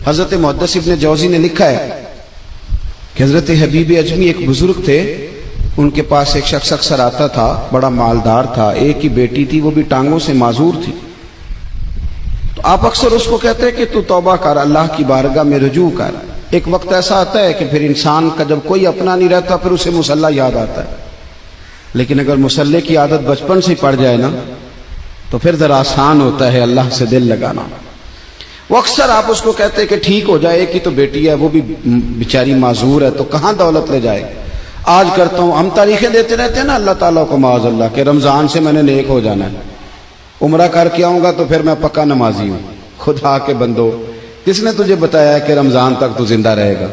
حضرت محدث ابن جوزی نے لکھا ہے کہ حضرت حبیب اجمی ایک بزرگ تھے، ان کے پاس ایک شخص اکثر آتا تھا، بڑا مالدار تھا، ایک ہی بیٹی تھی، وہ بھی ٹانگوں سے معذور تھی۔ تو آپ اکثر اس کو کہتے ہیں کہ تو توبہ کر، اللہ کی بارگاہ میں رجوع کر۔ ایک وقت ایسا آتا ہے کہ پھر انسان کا جب کوئی اپنا نہیں رہتا پھر اسے مصلی یاد آتا ہے، لیکن اگر مصلی کی عادت بچپن سے پڑ جائے نا تو پھر ذرا آسان ہوتا ہے اللہ سے دل لگانا۔ وہ اکثر آپ اس کو کہتے ہیں کہ ٹھیک ہو جائے، ایک ہی تو بیٹی ہے، وہ بھی بیچاری معذور ہے، تو کہاں دولت لے جائے۔ آج کرتا ہوں، ہم تاریخیں دیتے رہتے ہیں نا اللہ تعالیٰ کو معاذ اللہ کہ رمضان سے میں نے نیک ہو جانا ہے، عمرہ کر کے آؤں گا تو پھر میں پکا نمازی ہوں۔ خدا کے بندو، کس نے تجھے بتایا کہ رمضان تک تو زندہ رہے گا؟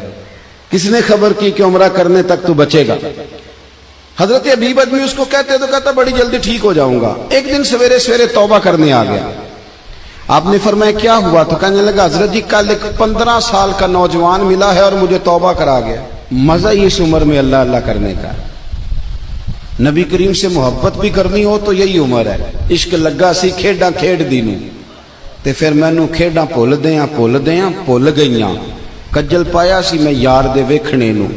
کس نے خبر کی کہ عمرہ کرنے تک تو بچے گا؟ حضرت حبیب اجمی اس کو کہتے تو کہتا بڑی جلدی ٹھیک ہو جاؤں گا۔ ایک دن سویرے سویرے توبہ کرنے آ گیا۔ آپ نے فرمایا کیا ہوا؟ تو کہنے لگا حضرت جی کل ایک 15 سال کا نوجوان ملا ہے اور مجھے توبہ کرا گیا۔ مزہ ہی اس عمر میں اللہ اللہ کرنے کا، نبی کریم سے محبت بھی کرنی ہو تو یہی عمر ہے۔ عشق لگا سی کھیڈاں کھیڈ دینوں تے پھر مینوں کھیڈاں بھول بھول گئیاں، کجل پایا سی میں یار دے ویکھنے نوں،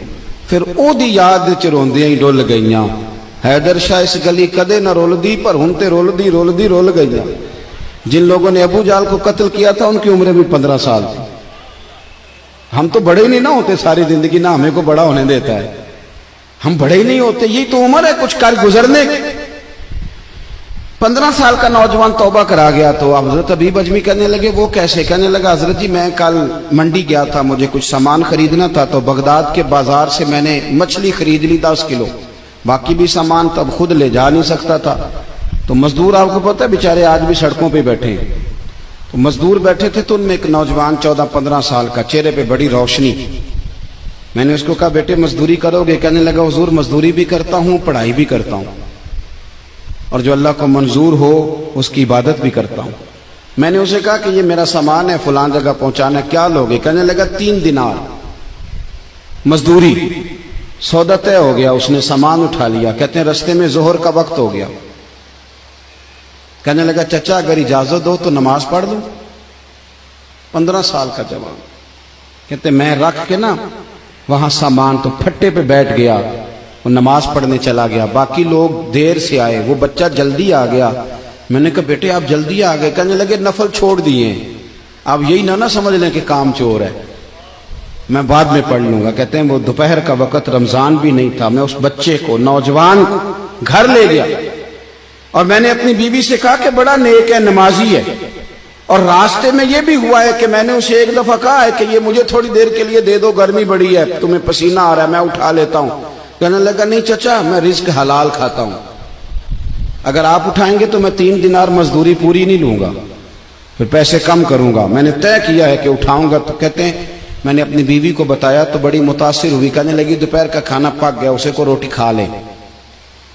پھر او دی یاد وچ روندیاں ہی ڈل گئیاں۔ حیدر شاہ اس گلی کدے نہ رولدی پر ہن تے رول گئیاں۔ جن لوگوں نے ابو جہل کو قتل کیا تھا ان کی عمریں بھی 15 سال تھی۔ ہم تو بڑے ہی نہیں نہ ہوتے ساری زندگی، نہ ہمیں کو بڑا ہونے دیتا ہے، ہم بڑے ہی نہیں ہوتے، یہی تو عمر ہے کچھ کر گزرنے کی۔ 15 سال کا نوجوان توبہ کرا گیا تو حضرت حبیب اجمی کہنے لگے وہ کیسے؟ کہنے لگا حضرت جی میں کل منڈی گیا تھا، مجھے کچھ سامان خریدنا تھا، تو بغداد کے بازار سے میں نے مچھلی خرید لی 10 کلو، باقی بھی سامان تب خود لے جا نہیں سکتا تھا۔ تو مزدور آپ کو پتہ ہے بیچارے آج بھی سڑکوں پہ بیٹھے ہیں، تو مزدور بیٹھے تھے تو ان میں ایک نوجوان 14-15 سال کا، چہرے پہ بڑی روشنی۔ میں نے اس کو کہا بیٹے مزدوری کرو گے؟ کہنے لگا حضور مزدوری بھی کرتا ہوں، پڑھائی بھی کرتا ہوں، اور جو اللہ کو منظور ہو اس کی عبادت بھی کرتا ہوں۔ میں نے اسے کہا کہ یہ میرا سامان ہے فلان جگہ پہنچانا، کیا لوگے؟ کہنے لگا 3 دینار مزدوری۔ سودا طے ہو گیا، اس نے سامان اٹھا لیا۔ کہتے ہیں رستے میں ظہر کا وقت ہو گیا، کہنے لگا چچا اگر اجازت دو تو نماز پڑھ لوں۔ 15 سال کا جوان، کہتے میں رکھ کے نا وہاں سامان تو پھٹے پہ بیٹھ گیا، وہ نماز پڑھنے چلا گیا۔ باقی لوگ دیر سے آئے، وہ بچہ جلدی آ گیا۔ میں نے کہا بیٹے آپ جلدی آ گئے؟ کہنے لگے نفل چھوڑ دیے، آپ یہی نہ سمجھ لیں کہ کام چور ہے، میں بعد میں پڑھ لوں گا۔ کہتے ہیں وہ دوپہر کا وقت، رمضان بھی نہیں تھا، میں اس بچے کو نوجوان کو گھر لے گیا اور میں نے اپنی بیوی سے کہا کہ بڑا نیک ہے، نمازی ہے، اور راستے میں یہ بھی ہوا ہے کہ میں نے اسے ایک دفعہ کہا ہے کہ یہ مجھے تھوڑی دیر کے لیے دے دو، گرمی بڑی ہے، تمہیں پسینہ آ رہا ہے، میں اٹھا لیتا ہوں۔ کہنے لگا نہیں چچا میں رزق حلال کھاتا ہوں، اگر آپ اٹھائیں گے تو میں 3 دینار مزدوری پوری نہیں لوں گا، پھر پیسے کم کروں گا، میں نے طے کیا ہے کہ اٹھاؤں گا۔ تو کہتے ہیں میں نے اپنی بیوی کو بتایا تو بڑی متاثر ہوئی، کہنے لگی دوپہر کا کھانا پک گیا، اسے کو روٹی کھا لیں۔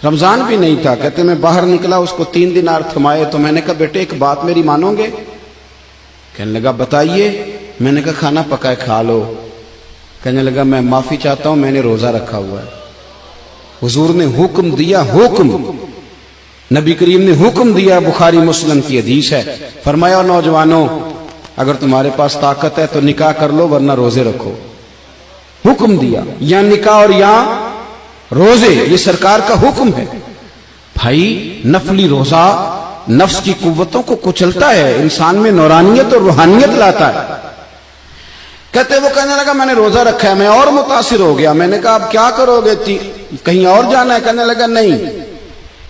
رمضان بھی نہیں تھا۔ کہتے میں باہر نکلا، اس کو 3 دینار تھمائے تو میں نے کہا بیٹے ایک بات میری مانو گے؟ کہنے لگا بتائیے۔ میں نے کہا کھانا پکائے کھا لو۔ کہنے لگا میں معافی چاہتا ہوں، میں نے روزہ رکھا ہوا ہے۔ حضور نے حکم دیا، حکم نبی کریم نے حکم دیا، بخاری مسلم کی حدیث ہے، فرمایا نوجوانوں اگر تمہارے پاس طاقت ہے تو نکاح کر لو ورنہ روزے رکھو۔ حکم دیا، یا نکاح اور یا روزے، یہ سرکار کا حکم ہے۔ بھائی نفلی روزہ نفس کی قوتوں کو کچلتا ہے، انسان میں نورانیت اور روحانیت لاتا ہے۔ کہتے وہ کہنے لگا میں نے روزہ رکھا ہے، میں اور متاثر ہو گیا۔ میں نے کہا اب کیا کرو گے؟ کہیں اور جانا ہے؟ کہنے لگا نہیں،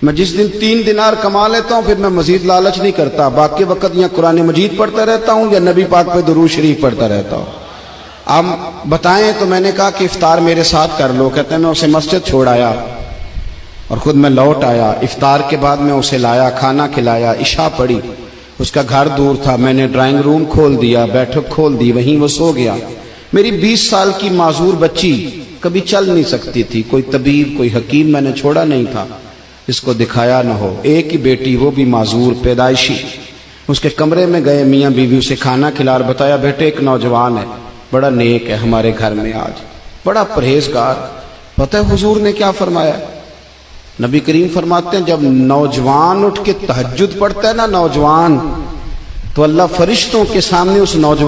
میں جس دن 3 دینار کما لیتا ہوں پھر میں مزید لالچ نہیں کرتا، باقی وقت یا قرآن مجید پڑھتا رہتا ہوں یا نبی پاک پہ درود شریف پڑھتا رہتا ہوں۔ آپ بتائیں؟ تو میں نے کہا کہ افطار میرے ساتھ کر لو۔ کہتے ہیں میں اسے مسجد چھوڑ آیا اور خود میں لوٹ آیا۔ افطار کے بعد میں اسے لایا، کھانا کھلایا، عشاء پڑھی۔ اس کا گھر دور تھا، میں نے ڈرائنگ روم کھول دیا، بیٹھک کھول دی، وہیں وہ سو گیا۔ میری 20 سال کی معذور بچی کبھی چل نہیں سکتی تھی، کوئی طبیب کوئی حکیم میں نے چھوڑا نہیں تھا اس کو دکھایا نہ ہو۔ ایک ہی بیٹی، وہ بھی معذور پیدائشی۔ اس کے کمرے میں گئے، میاں بیوی اسے کھانا کھلا اور بتایا بیٹے ایک نوجوان ہے، بڑا نیک ہے ہمارے گھر میں، آج بڑا پرہیزگار۔ پتہ ہے حضور نے کیا فرمایا؟ نبی کریم فرماتے ہیں جب نوجوان اٹھ کے تہجد پڑھتا ہے نا نوجوان، تو اللہ فرشتوں کے سامنے اس نوجوان